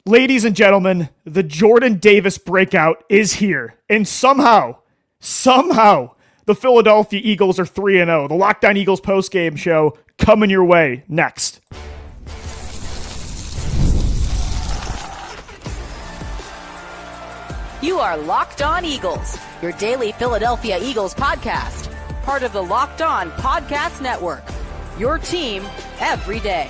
Ladies and gentlemen, the Jordan Davis breakout is here. And somehow, the Philadelphia Eagles are 3-0. The Locked On Eagles postgame show coming your way next. You are Locked On Eagles, your daily Philadelphia Eagles podcast. Part of the Locked On Podcast Network. Your team every day.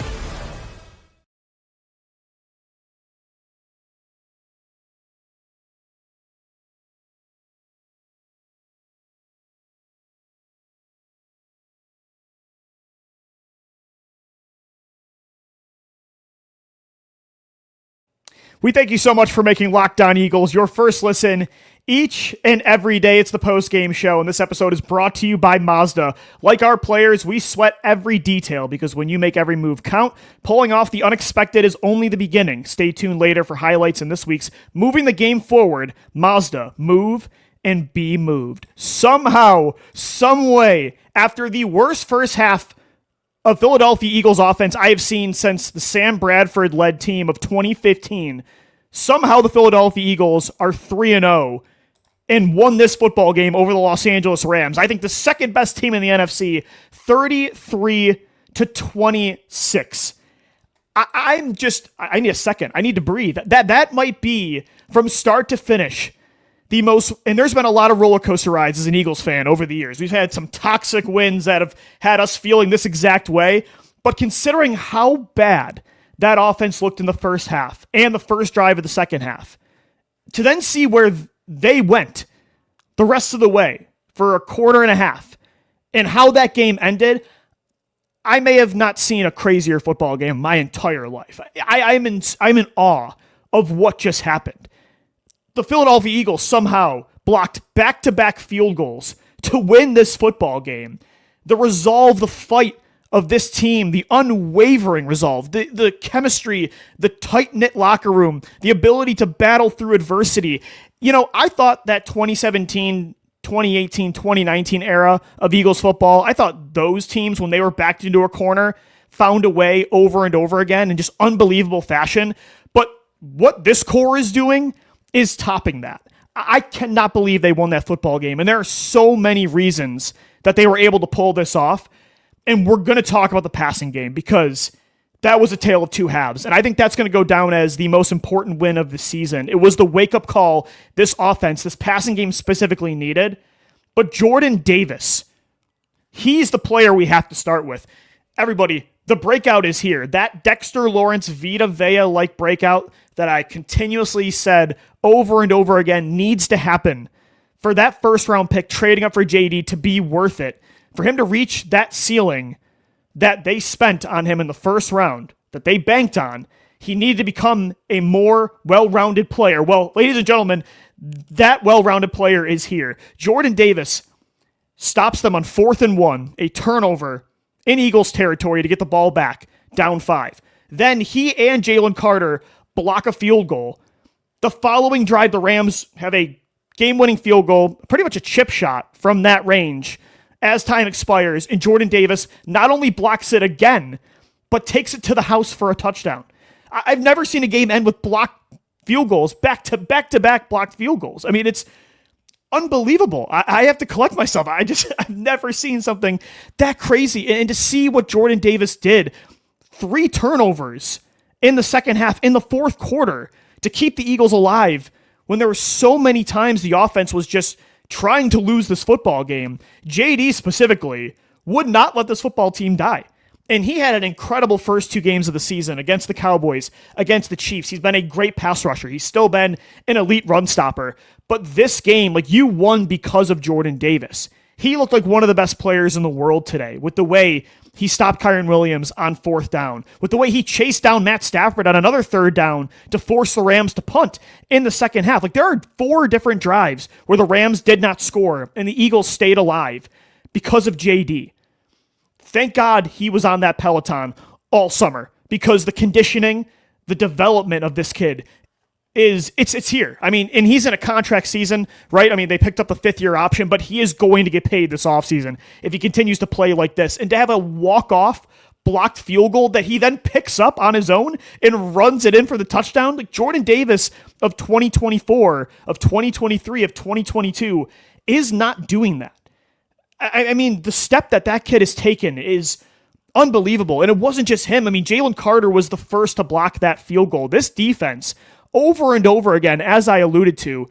We thank you so much for making Locked On Eagles your first listen each and every day. It's the post-game show, and this episode is brought to you by Mazda. Like our players, we sweat every detail because when you make every move count, pulling off the unexpected is only the beginning. Stay tuned later for highlights in this week's Moving the Game Forward. Mazda, move and be moved. Somehow, some way, after the worst first half of Philadelphia Eagles offense I have seen since the Sam Bradford-led team of 2015, somehow the Philadelphia Eagles are 3-0 and won this football game over the Los Angeles Rams. I think the second best team in the NFC, 33-26. I need a second. I need to breathe. That might be, from start to finish, the most, and there's been a lot of roller coaster rides as an Eagles fan over the years. We've had some toxic wins that have had us feeling this exact way, but considering how bad that offense looked in the first half and the first drive of the second half, to then see where they went the rest of the way for a quarter and a half and how that game ended, I may have not seen a crazier football game my entire life. I'm in awe of what just happened. The Philadelphia Eagles somehow blocked back-to-back field goals to win this football game. The resolve, the fight of this team, the unwavering resolve, the chemistry, the tight-knit locker room, the ability to battle through adversity. You know, I thought that 2017, 2018, 2019 era of Eagles football, I thought those teams, when they were backed into a corner, found a way over and over again in just unbelievable fashion. But what this core is doing is topping that. I cannot believe they won that football game, and there are so many reasons that they were able to pull this off, and we're going to talk about the passing game because that was a tale of two halves, and I think that's going to go down as the most important win of the season. It was the wake-up call this offense, this passing game specifically needed, but Jordan Davis, he's the player we have to start with. Everybody, the breakout is here. That Dexter Lawrence Vita Vea-like breakout that I continuously said over and over again needs to happen for that first round pick trading up for JD to be worth it, for him to reach that ceiling that they spent on him in the first round, that they banked on. He needed to become a more well-rounded player. Well, ladies and gentlemen, that well-rounded player is here. Jordan Davis stops them on 4th and 1, a turnover in Eagles territory to get the ball back, down 5. Then he and Jalen Carter block a field goal. The following drive, the Rams have a game-winning field goal, pretty much a chip shot from that range as time expires, and Jordan Davis not only blocks it again, but takes it to the house for a touchdown. I've never seen a game end with blocked field goals, back-to-back blocked field goals. I mean, it's unbelievable. I have to collect myself. I've never seen something that crazy. And to see what Jordan Davis did, 3 turnovers in the second half, in the fourth quarter, to keep the Eagles alive when there were so many times the offense was just trying to lose this football game. JD specifically would not let this football team die. And he had an incredible first 2 games of the season against the Cowboys, against the Chiefs. He's been a great pass rusher. He's still been an elite run stopper. But this game, you won because of Jordan Davis. He looked like one of the best players in the world today with the way he stopped Kyren Williams on 4th down, with the way he chased down Matt Stafford on another 3rd down to force the Rams to punt in the second half. There are 4 different drives where the Rams did not score and the Eagles stayed alive because of JD. Thank God he was on that Peloton all summer because the conditioning, the development of this kid it's here. I mean, and he's in a contract season, right? I mean, they picked up the 5th-year option, but he is going to get paid this offseason if he continues to play like this. And to have a walk-off blocked field goal that he then picks up on his own and runs it in for the touchdown. Like Jordan Davis of 2024, of 2023, of 2022 is not doing that. I mean, the step that kid has taken is unbelievable. And it wasn't just him. I mean, Jalen Carter was the first to block that field goal. This defense, over and over again, as I alluded to,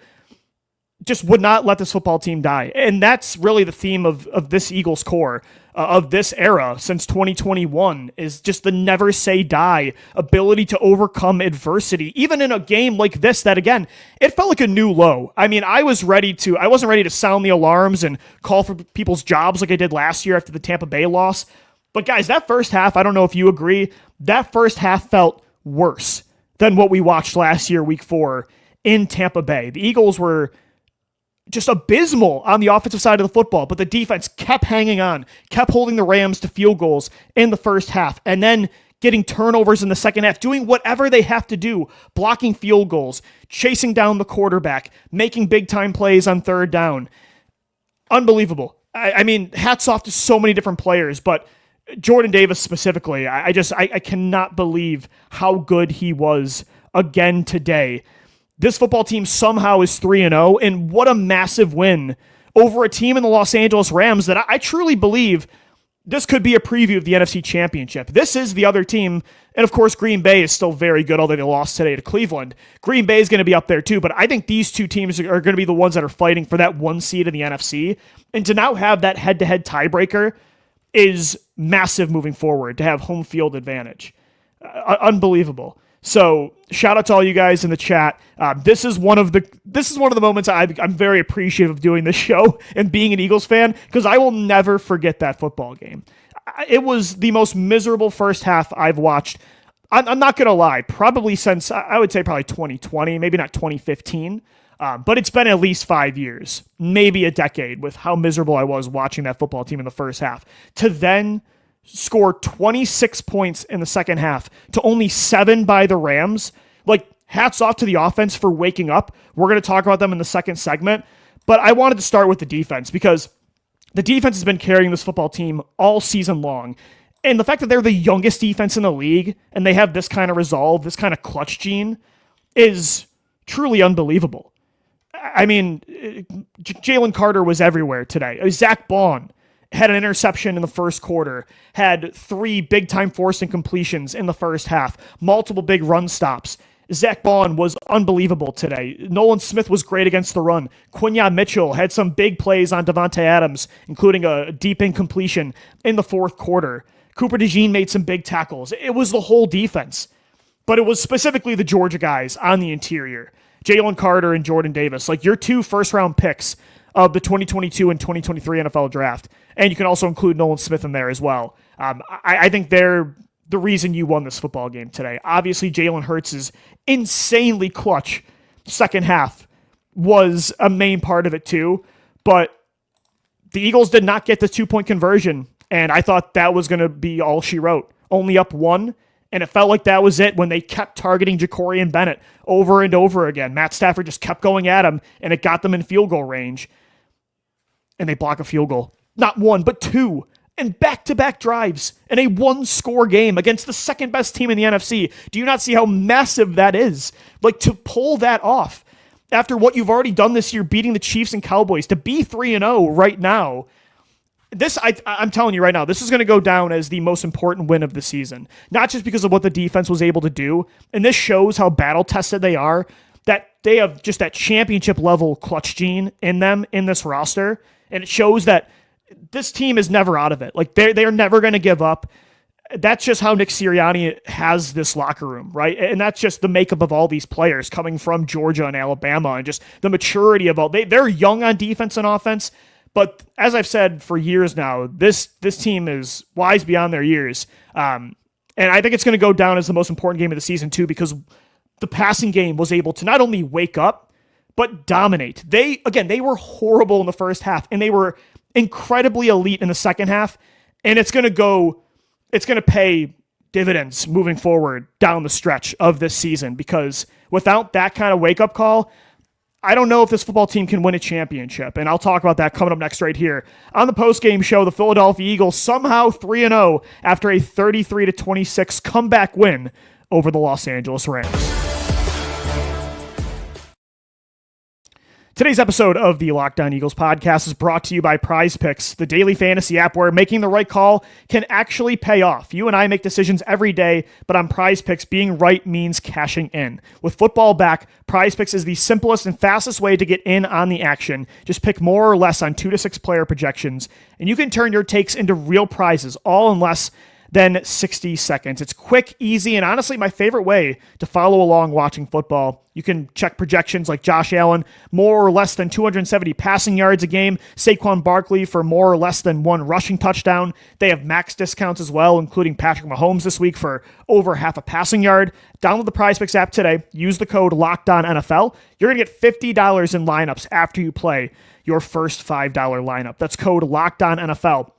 just would not let this football team die. And that's really the theme of this Eagles core, of this era since 2021, is just the never say die ability to overcome adversity. Even in a game like this, that again, it felt like a new low. I mean, I wasn't ready to sound the alarms and call for people's jobs like I did last year after the Tampa Bay loss. But guys, that first half, I don't know if you agree, that first half felt worse than what we watched last year, week 4 in Tampa Bay. The Eagles were just abysmal on the offensive side of the football, but the defense kept hanging on, kept holding the Rams to field goals in the first half, and then getting turnovers in the second half, doing whatever they have to do, blocking field goals, chasing down the quarterback, making big-time plays on third down. Unbelievable. I mean, hats off to so many different players, but Jordan Davis specifically, I cannot believe how good he was again today. This football team somehow is 3-0, and what a massive win over a team in the Los Angeles Rams that I truly believe this could be a preview of the NFC Championship. This is the other team, and of course Green Bay is still very good, although they lost today to Cleveland. Green Bay is going to be up there too, but I think these two teams are going to be the ones that are fighting for that one seed in the NFC, and to now have that head-to-head tiebreaker is massive moving forward, to have home field advantage. Unbelievable. So shout out to all you guys in the chat. This is one of the moments I'm very appreciative of doing this show and being an Eagles fan, because I will never forget that football game. It was the most miserable first half I've watched. I'm not going to lie, probably since, I would say probably 2020, maybe not 2015, but it's been at least 5 years, maybe a decade, with how miserable I was watching that football team in the first half. To then score 26 points in the second half to only 7 by the Rams. Like, hats off to the offense for waking up. We're going to talk about them in the second segment, but I wanted to start with the defense, because the defense has been carrying this football team all season long. And the fact that they're the youngest defense in the league and they have this kind of resolve, this kind of clutch gene, is truly unbelievable. I mean, Jalen Carter was everywhere today. Zach Bond had an interception in the first quarter, had 3 big-time forced incompletions in the first half, multiple big run stops. Zach Bond was unbelievable today. Nolan Smith was great against the run. Quinyon Mitchell had some big plays on Devontae Adams, including a deep incompletion in the fourth quarter. Cooper DeJean made some big tackles. It was the whole defense, but it was specifically the Georgia guys on the interior, Jalen Carter and Jordan Davis, like your 2 first-round picks of the 2022 and 2023 NFL draft. And you can also include Nolan Smith in there as well. I think they're the reason you won this football game today. Obviously, Jalen Hurts' insanely clutch second half was a main part of it too. But the Eagles did not get the 2-point conversion, and I thought that was going to be all she wrote. Only up 1, and it felt like that was it when they kept targeting Ja'Cory Bennett over and over again. Matt Stafford just kept going at him, and it got them in field goal range. And they block a field goal. Not 1, but 2. And back-to-back drives in a 1-score game against the second-best team in the NFC. Do you not see how massive that is? Like, to pull that off after what you've already done this year, beating the Chiefs and Cowboys, to be 3-0 right now, I'm telling you right now, this is going to go down as the most important win of the season. Not just because of what the defense was able to do, and this shows how battle-tested they are, that they have just that championship-level clutch gene in them, in this roster, and it shows that this team is never out of it. Like, they're never going to give up. That's just how Nick Sirianni has this locker room, right? And that's just the makeup of all these players coming from Georgia and Alabama, and just the maturity of all. They're young on defense and offense, but as I've said for years now, this team is wise beyond their years. And I think it's going to go down as the most important game of the season too, because the passing game was able to not only wake up, but dominate. They were horrible in the first half, and they were incredibly elite in the second half, and it's going to pay dividends moving forward down the stretch of this season, because without that kind of wake-up call, I don't know if this football team can win a championship, and I'll talk about that coming up next right here. On the postgame show, the Philadelphia Eagles somehow 3-0 after a 33-26 comeback win over the Los Angeles Rams. Today's episode of the Locked On Eagles podcast is brought to you by PrizePicks, the daily fantasy app where making the right call can actually pay off. You and I make decisions every day, but on PrizePicks, being right means cashing in. With football back, PrizePicks is the simplest and fastest way to get in on the action. Just pick more or less on 2 to 6 player projections, and you can turn your takes into real prizes, all in less than 60 seconds. It's quick, easy, and honestly my favorite way to follow along watching football. You can check projections like Josh Allen, more or less than 270 passing yards a game, Saquon Barkley for more or less than 1 rushing touchdown. They have max discounts as well, including Patrick Mahomes this week for over half a passing yard. Download the PrizePicks app today. Use the code LOCKEDONNFL. You're going to get $50 in lineups after you play your first $5 lineup. That's code LOCKEDONNFL.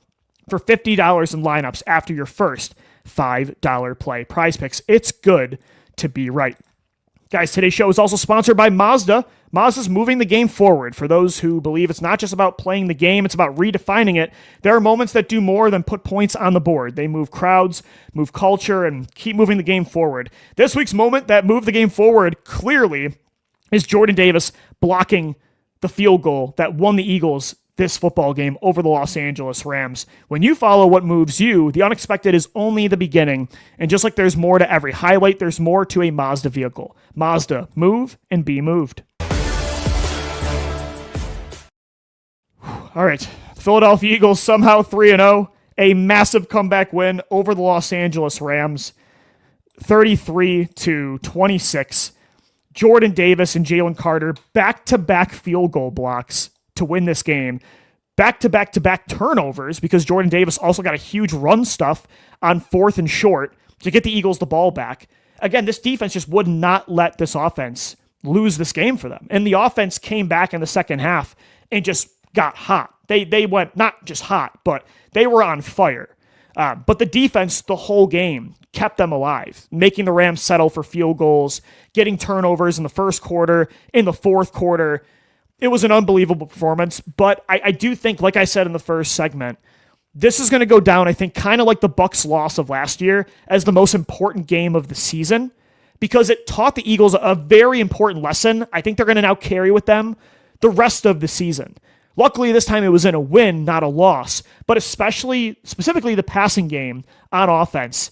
For $50 in lineups after your first $5 play. PrizePicks, it's good to be right. Guys, today's show is also sponsored by Mazda. Mazda's moving the game forward. For those who believe it's not just about playing the game, it's about redefining it. There are moments that do more than put points on the board. They move crowds, move culture, and keep moving the game forward. This week's moment that moved the game forward clearly is Jordan Davis blocking the field goal that won the Eagles this football game over the Los Angeles Rams. When you follow what moves you, the unexpected is only the beginning. And just like there's more to every highlight, there's more to a Mazda vehicle. Mazda, move and be moved. All right, the Philadelphia Eagles somehow 3-0, a massive comeback win over the Los Angeles Rams, 33-26. Jordan Davis and Jalen Carter back-to-back field goal blocks to win this game. Back-to-back-to-back turnovers because Jordan Davis also got a huge run stuff on 4th and short to get the Eagles the ball back. Again, this defense just would not let this offense lose this game for them. And the offense came back in the second half and just got hot. They went not just hot, but they were on fire. But the defense the whole game kept them alive, making the Rams settle for field goals, getting turnovers in the first quarter, in the fourth quarter. It was an unbelievable performance, but I do think, like I said in the first segment, this is going to go down, I think, kind of like the Bucs' loss of last year as the most important game of the season because it taught the Eagles a very important lesson. I think they're going to now carry with them the rest of the season. Luckily, this time it was in a win, not a loss, but specifically the passing game on offense.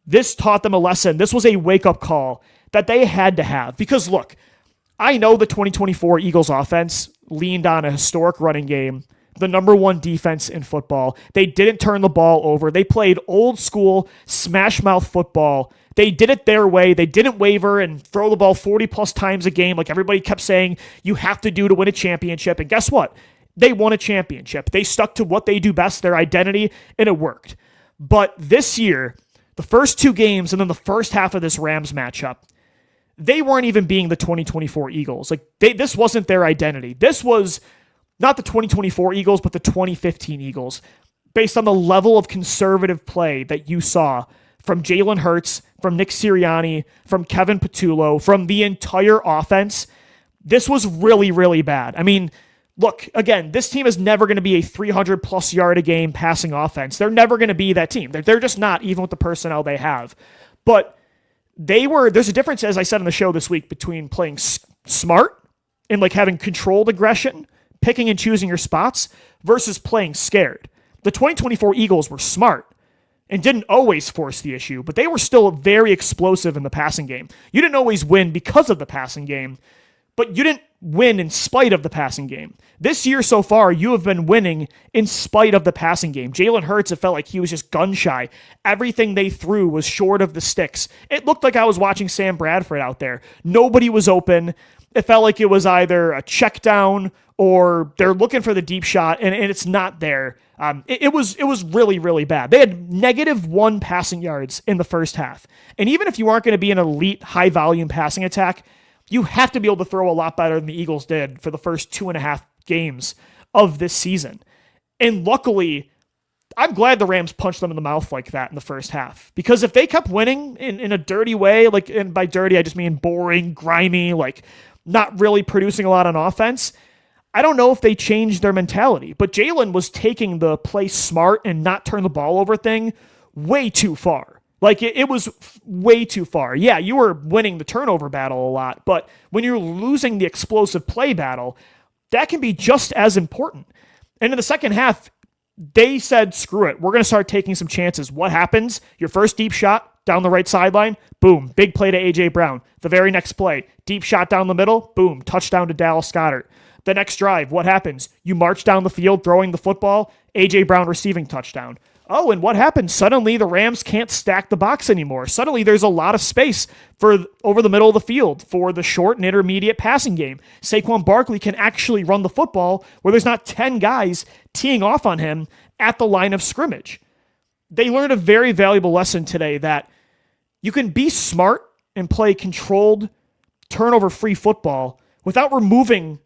This taught them a lesson. This was a wake-up call that they had to have because, look, I know the 2024 Eagles offense leaned on a historic running game, the number 1 defense in football. They didn't turn the ball over. They played old school smash mouth football. They did it their way. They didn't waver and throw the ball 40 plus times a game like everybody kept saying you have to do to win a championship. And guess what? They won a championship. They stuck to what they do best, their identity, and it worked. But this year, the first 2 games and then the first half of this Rams matchup, they weren't even being the 2024 Eagles. This wasn't their identity. This was not the 2024 Eagles, but the 2015 Eagles, based on the level of conservative play that you saw from Jalen Hurts, from Nick Sirianni, from Kevin Patullo, from the entire offense. This was really, really bad. I mean, look, again, this team is never going to be a 300-plus yard a game passing offense. They're never going to be that team. They're just not, even with the personnel they have. But there's a difference, as I said on the show this week, between playing smart and having controlled aggression, picking and choosing your spots, versus playing scared. The 2024 Eagles were smart and didn't always force the issue, but they were still very explosive in the passing game. You didn't always win because of the passing game, but you didn't win in spite of the passing game. This year so far, you have been winning in spite of the passing game. Jalen Hurts, it felt like he was just gun shy. Everything they threw was short of the sticks. It looked like I was watching Sam Bradford out there. Nobody was open. It felt like it was either a check down or they're looking for the deep shot, and it's not there. It was really, really bad. They had -1 passing yards in the first half. And even if you aren't going to be an elite high-volume passing attack, you have to be able to throw a lot better than the Eagles did for the first 2.5 games of this season. And luckily, I'm glad the Rams punched them in the mouth like that in the first half. Because if they kept winning in a dirty way, and by dirty, I just mean boring, grimy, not really producing a lot on offense. I don't know if they changed their mentality, but Jalen was taking the play smart and not turn the ball over thing way too far. Like, it was way too far. Yeah, you were winning the turnover battle a lot, but when you're losing the explosive play battle, that can be just as important. And in the second half, they said, screw it, we're going to start taking some chances. What happens? Your first deep shot down the right sideline, boom, big play to A.J. Brown. The very next play, deep shot down the middle, boom, touchdown to Dallas Goedert. The next drive, what happens? You march down the field throwing the football, A.J. Brown receiving touchdown. Oh, and what happens? Suddenly the Rams can't stack the box anymore. Suddenly there's a lot of space for over the middle of the field for the short and intermediate passing game. Saquon Barkley can actually run the football where there's not 10 guys teeing off on him at the line of scrimmage. They learned a very valuable lesson today that you can be smart and play controlled, turnover-free football without removing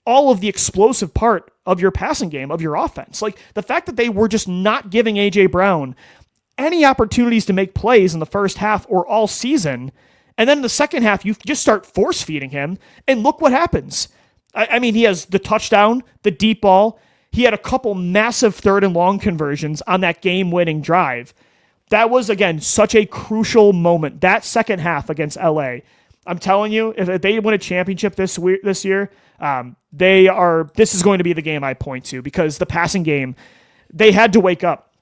all of the explosive part of your passing game, of your offense. Like, the fact that they were just not giving A.J. Brown any opportunities to make plays in the first half or all season, and then in the second half, you just start force-feeding him, and look what happens. I mean, he has the touchdown, the deep ball. He had a couple massive third and long conversions on that game-winning drive. That was, again, such a crucial moment. That second half against LA. I'm telling you, if they win a championship this year, this is going to be the game I point to, because the passing game, they had to wake up.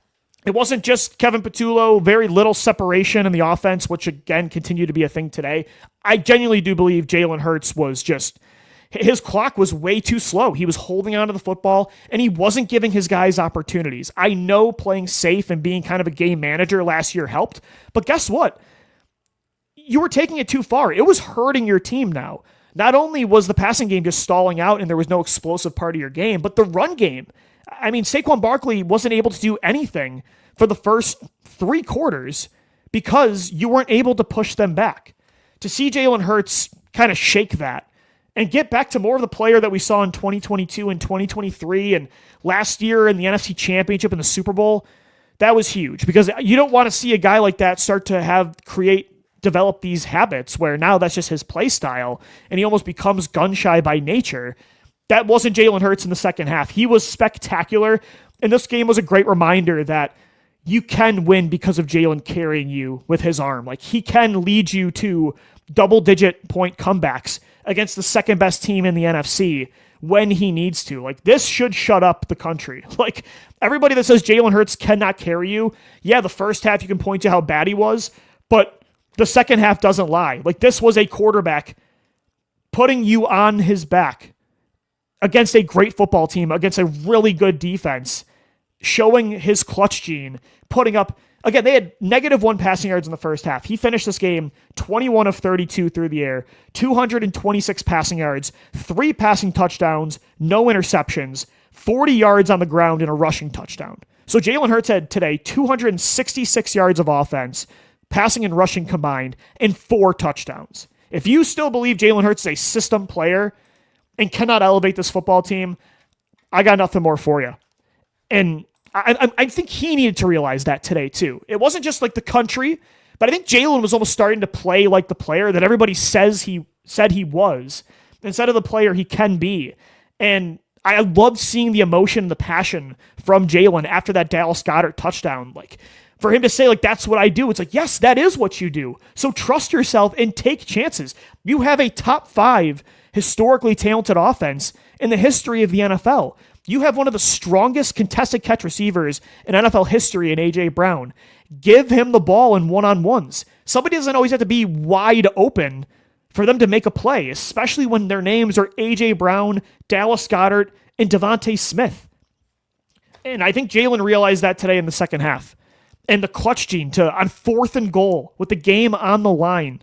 It wasn't just Kevin Patullo, very little separation in the offense, which again continued to be a thing today. I genuinely do believe Jalen Hurts was just, his clock was way too slow. He was holding onto the football and he wasn't giving his guys opportunities. I know playing safe and being kind of a game manager last year helped, but guess what? You were taking it too far. It was hurting your team now. Not only was the passing game just stalling out and there was no explosive part of your game, but the run game. I mean, Saquon Barkley wasn't able to do anything for the first 3 quarters because you weren't able to push them back. To see Jalen Hurts kind of shake that and get back to more of the player that we saw in 2022 and 2023 and last year in the NFC Championship and the Super Bowl, that was huge, because you don't want to see a guy like that start to develop these habits where now that's just his play style and he almost becomes gun shy by nature. That wasn't Jalen Hurts in the second half. He was spectacular, and this game was a great reminder that you can win because of Jalen carrying you with his arm. Like, he can lead you to double-digit point comebacks against the second best team in the NFC when he needs to. Like, this should shut up the country. Like, everybody that says Jalen Hurts cannot carry you, yeah, the first half you can point to how bad he was, but the second half doesn't lie. Like, this was a quarterback putting you on his back against a great football team, against a really good defense, showing his clutch gene, putting up, again, they had -1 passing yards in the first half. He finished this game 21 of 32 through the air, 226 passing yards, 3 passing touchdowns, no interceptions, 40 yards on the ground and a rushing touchdown. So Jalen Hurts had today 266 yards of offense, passing and rushing combined, and 4 touchdowns. If you still believe Jalen Hurts is a system player and cannot elevate this football team, I got nothing more for you. And I think he needed to realize that today too. It wasn't just like the country, but I think Jalen was almost starting to play like the player that everybody said he was, instead of the player he can be. And I loved seeing the emotion and the passion from Jalen after that Dallas Goedert touchdown. Like, for him to say, like, that's what I do. It's like, yes, that is what you do. So trust yourself and take chances. You have a top 5 historically talented offense in the history of the NFL. You have one of the strongest contested catch receivers in NFL history in A.J. Brown. Give him the ball in one-on-ones. Somebody doesn't always have to be wide open for them to make a play, especially when their names are A.J. Brown, Dallas Goedert, and Devontae Smith. And I think Jalen realized that today in the second half. And the clutch gene on 4th and goal with the game on the line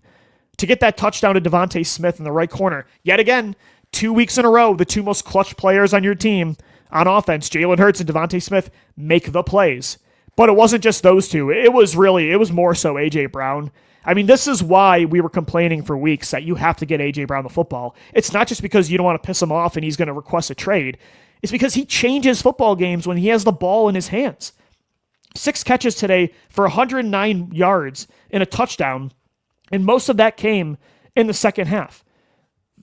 to get that touchdown to Devontae Smith in the right corner. Yet again, 2 weeks in a row, the 2 most clutch players on your team on offense, Jalen Hurts and Devontae Smith, make the plays. But it wasn't just those two. It was more so A.J. Brown. I mean, this is why we were complaining for weeks that you have to get A.J. Brown the football. It's not just because you don't want to piss him off and he's going to request a trade. It's because he changes football games when he has the ball in his hands. 6 catches today for 109 yards and a touchdown, and most of that came in the second half.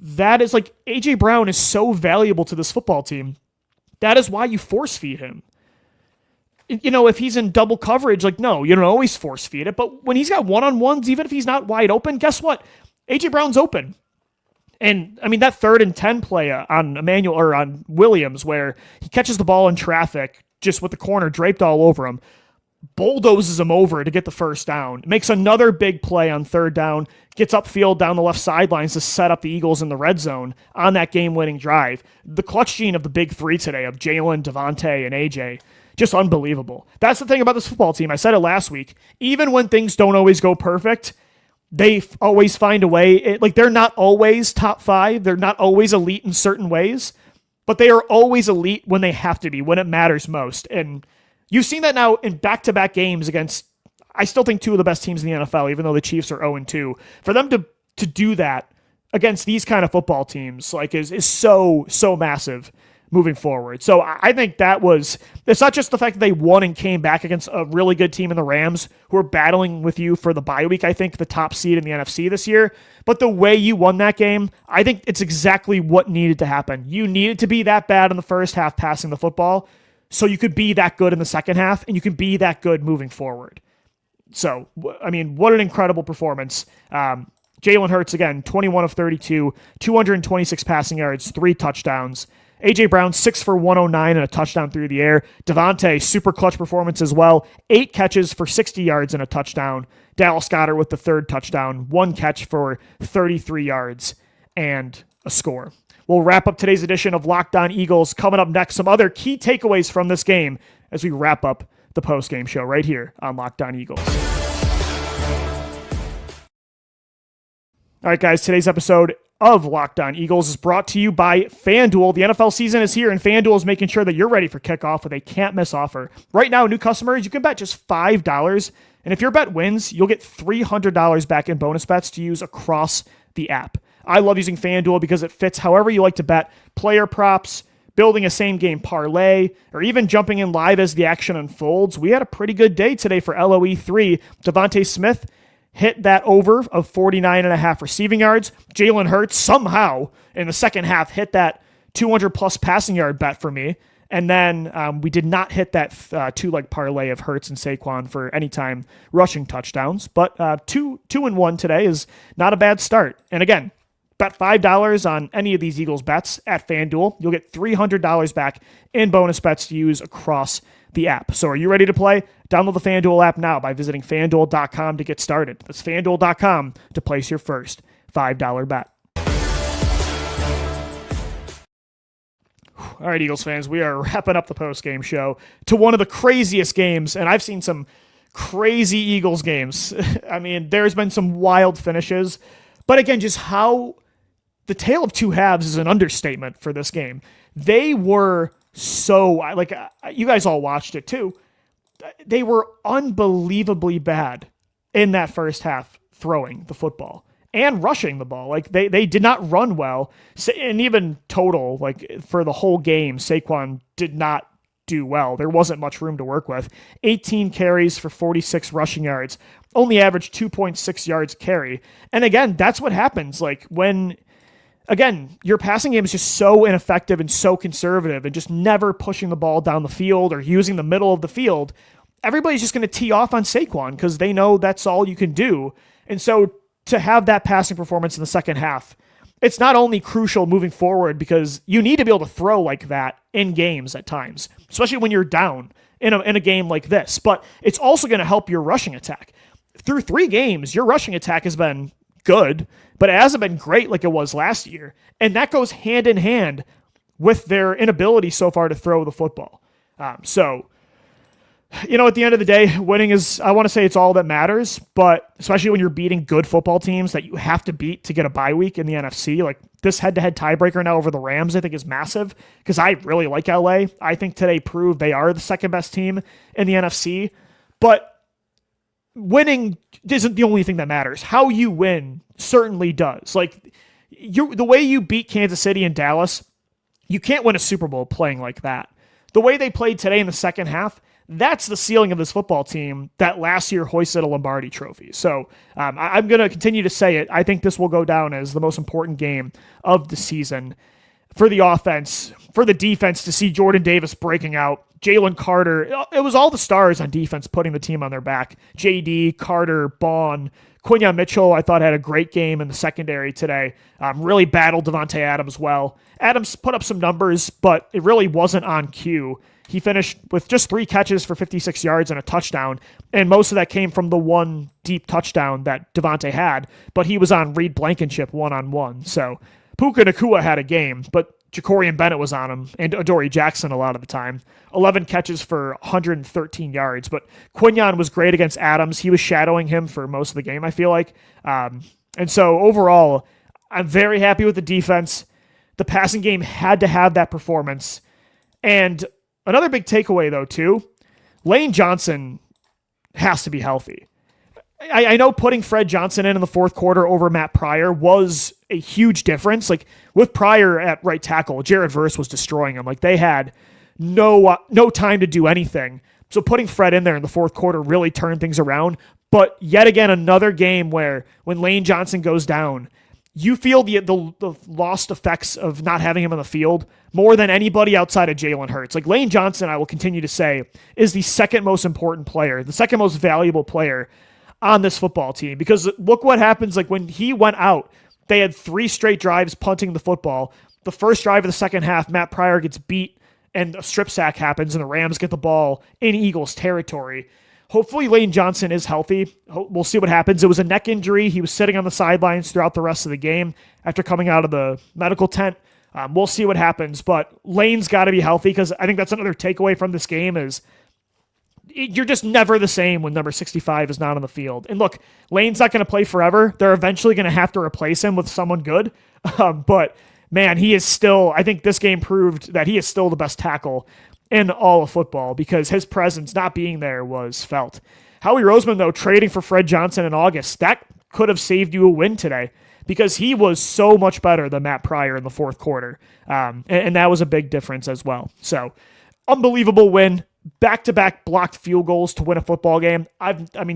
that is like A.J. Brown is so valuable to this football team. That is why you force feed him. If he's in double coverage, like, no, you don't always force feed it. But when he's got one-on-ones, even if he's not wide open, guess what? A.J. Brown's open. And, that 3rd and 10 play on Emmanuel or on Williams where he catches the ball in traffic just with the corner draped all over him, bulldozes him over to get the first down, makes another big play on 3rd down, gets upfield down the left sidelines to set up the Eagles in the red zone on that game-winning drive. The clutch gene of the big three today of Jalen, Devontae, and AJ, just unbelievable. That's the thing about this football team. I said it last week. Even when things don't always go perfect, they always find a way. They're not always top 5. They're not always elite in certain ways, but they are always elite when they have to be, when it matters most. And you've seen that now in back-to-back games against, I still think, 2 of the best teams in the NFL, even though the Chiefs are 0-2. For them to do that against these kind of football teams is so massive moving forward. So I think it's not just the fact that they won and came back against a really good team in the Rams who are battling with you for the bye week, I think the top seed in the NFC this year, but the way you won that game, I think it's exactly what needed to happen. You needed to be that bad in the first half passing the football so you could be that good in the second half and you can be that good moving forward. So, what an incredible performance. Jalen Hurts, again, 21 of 32, 226 passing yards, 3 touchdowns. A.J. Brown, 6 for 109 and a touchdown through the air. Devontae, super clutch performance as well. 8 catches for 60 yards and a touchdown. Dallas Goedert with the 3rd touchdown. 1 catch for 33 yards and a score. We'll wrap up today's edition of Locked On Eagles. Coming up next, some other key takeaways from this game as we wrap up the postgame show right here on Locked On Eagles. All right, guys, today's episode of Locked On Eagles is brought to you by FanDuel. The NFL season is here, and FanDuel is making sure that you're ready for kickoff with a can't-miss offer. Right now, new customers, you can bet just $5, and if your bet wins, you'll get $300 back in bonus bets to use across the app. I love using FanDuel because it fits however you like to bet. Player props, building a same-game parlay, or even jumping in live as the action unfolds. We had a pretty good day today for LOE3. Devontae Smith hit that over of 49.5 receiving yards. Jalen Hurts somehow in the second half hit that 200-plus passing yard bet for me. And then we did not hit that 2-leg parlay of Hurts and Saquon for anytime rushing touchdowns. But 2-1 today is not a bad start. And again, bet $5 on any of these Eagles bets at FanDuel. You'll get $300 back in bonus bets to use across the app. So are you ready to play? Download the FanDuel app now by visiting FanDuel.com to get started. That's FanDuel.com to place your first $5 bet. All right, Eagles fans, we are wrapping up the postgame show to one of the craziest games, and I've seen some crazy Eagles games. There's been some wild finishes, but again, just how the tale of two halves is an understatement for this game. They were you guys all watched it too. They were unbelievably bad in that first half throwing the football and rushing the ball. They did not run well. And even total, for the whole game, Saquon did not do well. There wasn't much room to work with. 18 carries for 46 rushing yards, only averaged 2.6 yards a carry. And again, that's what happens. When your passing game is just so ineffective and so conservative and just never pushing the ball down the field or using the middle of the field, everybody's just going to tee off on Saquon because they know that's all you can do. And so to have that passing performance in the second half, it's not only crucial moving forward because you need to be able to throw like that in games at times, especially when you're down in a game like this, but it's also going to help your rushing attack. Through 3 games, your rushing attack has been good, but it hasn't been great like it was last year. And that goes hand in hand with their inability so far to throw the football. At the end of the day, winning is, I want to say it's all that matters, but especially when you're beating good football teams that you have to beat to get a bye week in the NFC, this head-to-head tiebreaker now over the Rams, I think is massive because I really like LA. I think today proved they are the second best team in the NFC, but winning isn't the only thing that matters. How you win certainly does. The way you beat Kansas City and Dallas, you can't win a Super Bowl playing like that. The way they played today in the second half, that's the ceiling of this football team that last year hoisted a Lombardi trophy. So I'm going to continue to say it. I think this will go down as the most important game of the season for the offense, for the defense to see Jordan Davis breaking out. Jalen Carter, it was all the stars on defense putting the team on their back. JD, Carter, Bond, Quinyon Mitchell, I thought had a great game in the secondary today. Really battled Devontae Adams well. Adams put up some numbers, but it really wasn't on cue. He finished with just 3 catches for 56 yards and a touchdown, and most of that came from the one deep touchdown that Devontae had, but he was on Reed Blankenship one-on-one. So Puka Nacua had a game, but Jacorian Bennett was on him, and Adoree Jackson a lot of the time. 11 catches for 113 yards, but Quinyon was great against Adams. He was shadowing him for most of the game, I feel like. And so overall, I'm very happy with the defense. The passing game had to have that performance. And another big takeaway, though, too, Lane Johnson has to be healthy. I know putting Fred Johnson in the fourth quarter over Matt Pryor was a huge difference. Like, with Pryor at right tackle, Jared Verse was destroying him. Like, they had no time to do anything. So putting Fred in there in the fourth quarter really turned things around. But yet again, another game where when Lane Johnson goes down, you feel the lost effects of not having him on the field more than anybody outside of Jalen Hurts. Like, Lane Johnson, I will continue to say, is the second most important player, the second most valuable player on this football team, because look what happens. Like, when he went out, they had 3 straight drives punting the football. The first drive of the second half, Matt Pryor gets beat and a strip sack happens and the Rams get the ball in Eagles territory. Hopefully Lane Johnson is healthy. We'll see what happens. It was a neck injury. He was sitting on the sidelines throughout the rest of the game after coming out of the medical tent. We'll see what happens, but Lane's got to be healthy, because I think that's another takeaway from this game is you're just never the same when number 65 is not on the field. And look, Lane's not going to play forever. They're eventually going to have to replace him with someone good. But man, he is still, I think this game proved that he is still the best tackle in all of football, because his presence not being there was felt. Howie Roseman, though, trading for Fred Johnson in August, that could have saved you a win today, because he was so much better than Matt Pryor in the fourth quarter. And that was a big difference as well. So unbelievable win. Back-to-back blocked field goals to win a football game.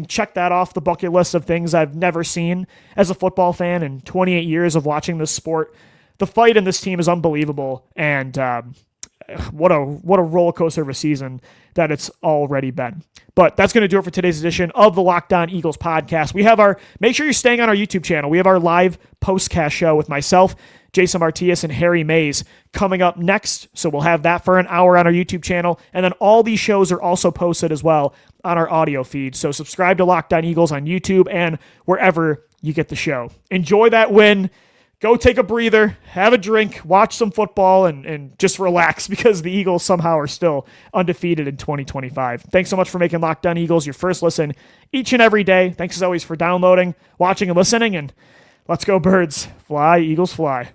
Check that off the bucket list of things I've never seen as a football fan in 28 years of watching this sport. The fight in this team is unbelievable, and what a roller coaster of a season that it's already been. But that's going to do it for today's edition of the Locked On Eagles podcast. Make sure you're staying on our YouTube channel. We have our live postcast show with myself, Jason Martias, and Harry Mays coming up next. So we'll have that for an hour on our YouTube channel. And then all these shows are also posted as well on our audio feed. So subscribe to Locked On Eagles on YouTube and wherever you get the show. Enjoy that win. Go take a breather, have a drink, watch some football, and just relax, because the Eagles somehow are still undefeated in 2025. Thanks so much for making Locked On Eagles your first listen each and every day. Thanks as always for downloading, watching, and listening. And let's go, Birds. Fly, Eagles, fly.